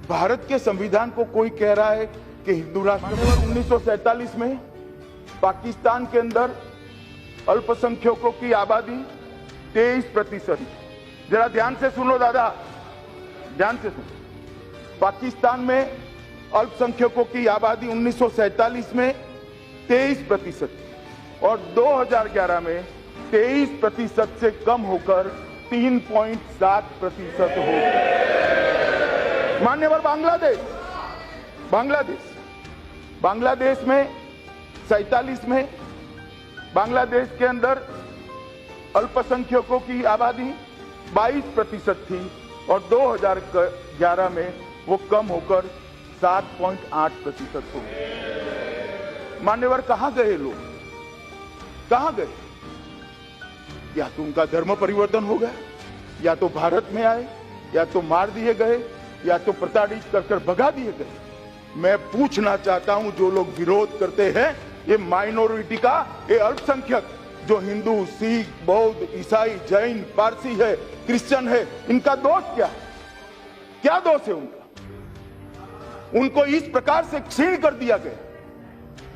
भारत के संविधान को कोई कह रहा है कि हिंदू राष्ट्र। 1947 में पाकिस्तान के अंदर अल्पसंख्यकों की आबादी 23%। जरा ध्यान से सुनो दादा, ध्यान से सुनो। पाकिस्तान में अल्पसंख्यकों की आबादी 1947 में 23% और 2011 में 23% से कम होकर 3.7% हो गई। मान्यवर बांग्लादेश में 47 में बांग्लादेश के अंदर अल्पसंख्यकों की आबादी 22% थी और 2011 में वो कम होकर 7.8% हो गई। मान्यवर कहां गए लोग, कहां गए? या तो उनका धर्म परिवर्तन हो गया, या तो भारत में आए, या तो मार दिए गए, या तो प्रताड़ित कर भगा दिए गए। मैं पूछना चाहता हूं, जो लोग विरोध करते हैं, ये माइनॉरिटी का, ये अल्पसंख्यक जो हिंदू, सिख, बौद्ध, ईसाई, जैन, पारसी है, क्रिश्चियन है, इनका दोष क्या है? क्या दोष है उनका? उनको इस प्रकार से क्षीण कर दिया गया।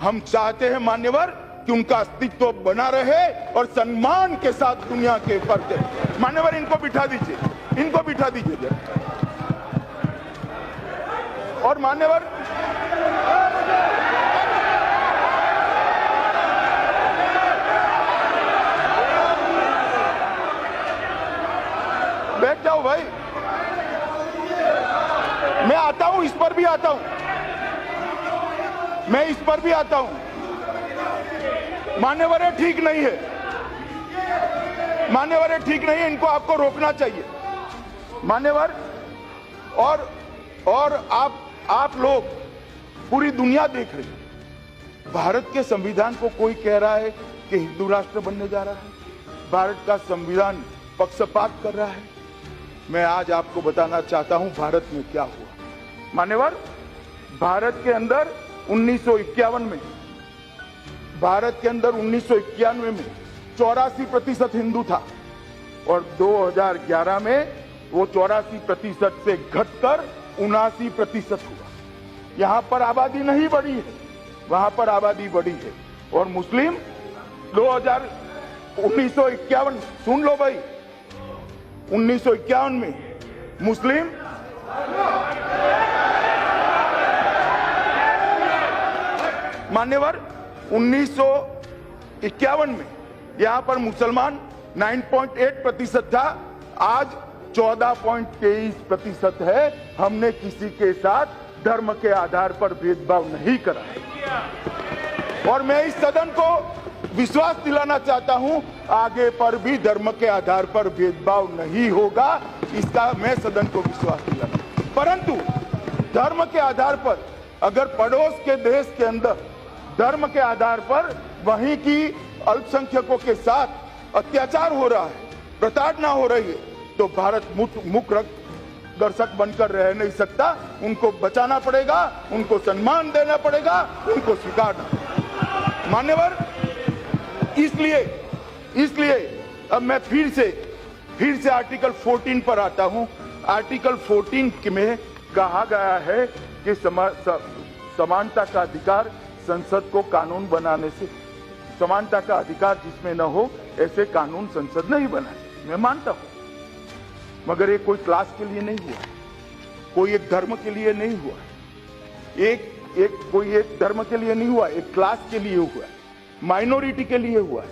हम चाहते हैं मान्यवर कि उनका अस्तित्व बना रहे और सम्मान के साथ दुनिया के पर्दे। मान्यवर इनको बिठा दीजिए, इनको बिठा दीजिए जरा। और मान्यवर बैठ जाओ भाई, मैं आता हूं, इस पर भी आता हूं, मैं इस पर भी आता हूं। मान्यवर ये ठीक नहीं है, मान्यवर ये ठीक नहीं है, इनको आपको रोकना चाहिए मान्यवर। और आप लोग पूरी दुनिया देख रही है। भारत के संविधान को कोई कह रहा है कि हिंदू राष्ट्र बनने जा रहा है। भारत का संविधान पक्षपात कर रहा है। मैं आज आपको बताना चाहता हूं भारत में क्या हुआ। मान्यवर, भारत के अंदर 1951 में, भारत के अंदर 1991 में 84% हिंदू था और 2011 में वो 84% से घटकर 79% हुआ। यहां पर आबादी नहीं बढ़ी है, वहां पर आबादी बढ़ी है। और मुस्लिम 1951, सुन लो भाई, 1951 में मुस्लिम मान्यवर 1951 में यहां पर मुसलमान 9.8% था, आज 14.23% है। हमने किसी के साथ धर्म के आधार पर भेदभाव नहीं करा। और मैं इस सदन को विश्वास दिलाना चाहता हूं, आगे पर भी धर्म के आधार पर भेदभाव नहीं होगा, इसका मैं सदन को विश्वास दिलाना। परंतु धर्म के आधार पर अगर पड़ोस के देश के अंदर धर्म के आधार पर वहीं की अल्पसंख्यकों के साथ अत्याचार हो रहा है, प्रताड़ना हो रही है, तो भारत मुख्य दर्शक बनकर रह नहीं सकता। उनको बचाना पड़ेगा, उनको सम्मान देना पड़ेगा, उनको स्वीकारना। मान्यवर, इसलिए अब मैं फिर से आर्टिकल 14 पर आता हूं। आर्टिकल 14 में कहा गया है कि समानता का अधिकार संसद को कानून बनाने से, समानता का अधिकार जिसमें न हो ऐसे कानून संसद नहीं बनाए। मैं मानता हूं, मगर ये कोई क्लास के लिए नहीं हुआ, कोई एक धर्म के लिए नहीं हुआ, कोई एक धर्म के लिए नहीं हुआ, एक क्लास के लिए हुआ, माइनॉरिटी के लिए हुआ है।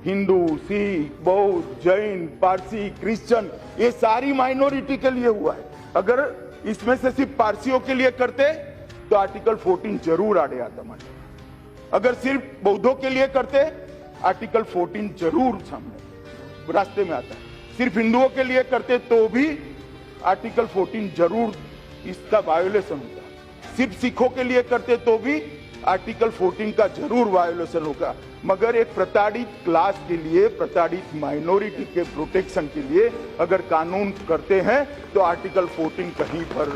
हिंदू, सिख, बौद्ध, जैन, पारसी, क्रिश्चियन, ये सारी माइनॉरिटी के लिए हुआ है। अगर इसमें से सिर्फ पारसियों के लिए करते तो आर्टिकल 14 जरूर आड़े आता। मान अगर सिर्फ बौद्धों के लिए करते, आर्टिकल 14 जरूर सामने रास्ते में आता है। सिर्फ हिंदुओं के लिए करते तो भी आर्टिकल 14 जरूर इसका वायोलेशन होगा। सिर्फ सिखों के लिए करते तो भी आर्टिकल 14 का जरूर वायोलेशन होगा। मगर एक प्रताड़ित क्लास के लिए, प्रताड़ित माइनॉरिटी के प्रोटेक्शन के लिए अगर कानून करते हैं तो आर्टिकल 14 कहीं पर।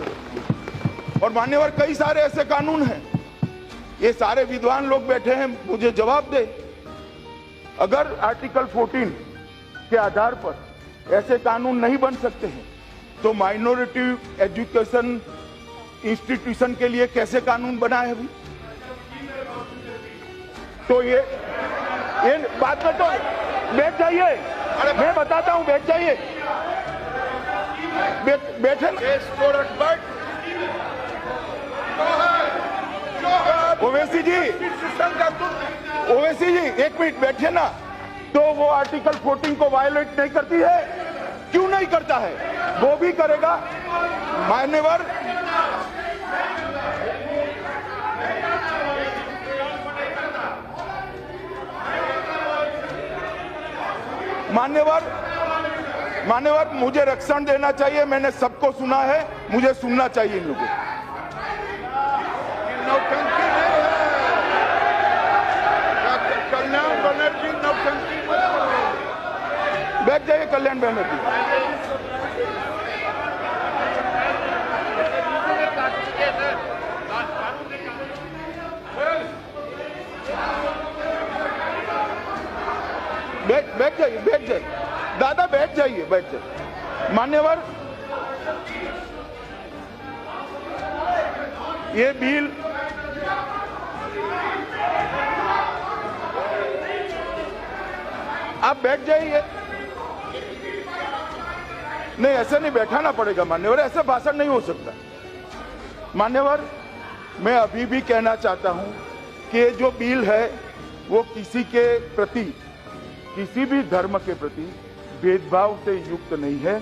और मान्यवर, कई सारे ऐसे कानून हैं, ये सारे विद्वान लोग बैठे हैं, मुझे जवाब दे। अगर आर्टिकल 14 के आधार पर ऐसे कानून नहीं बन सकते हैं तो माइनॉरिटी एजुकेशन इंस्टीट्यूशन के लिए कैसे कानून बना है अभी? तो ये बात में तो बैठ जाइए, मैं बताता हूं, बैठ जाइए, बैठे। ओवैसी जी, ओवैसी जी एक मिनट बैठिए ना। तो वो आर्टिकल 14 को वायलेट नहीं करती है? क्यों नहीं करता है? वो भी करेगा। मान्यवर मान्यवर मुझे रक्षण देना चाहिए। मैंने सबको सुना है, मुझे सुनना चाहिए इन लोगों को। कल्याण बनर्जी नौटंकी बैठ जाइए। कल्याण बनर्जी बैठ जाइए, बैठ जाइए दादा, बैठ जाइए, बैठ जाइए। मान्यवर ये बिल आप बैठ जाइए। नहीं, ऐसे नहीं बैठाना पड़ेगा मान्यवर, ऐसे भाषण नहीं हो सकता। मान्यवर मैं अभी भी कहना चाहता हूं कि जो बिल है वो किसी के प्रति, किसी भी धर्म के प्रति भेदभाव से युक्त नहीं है।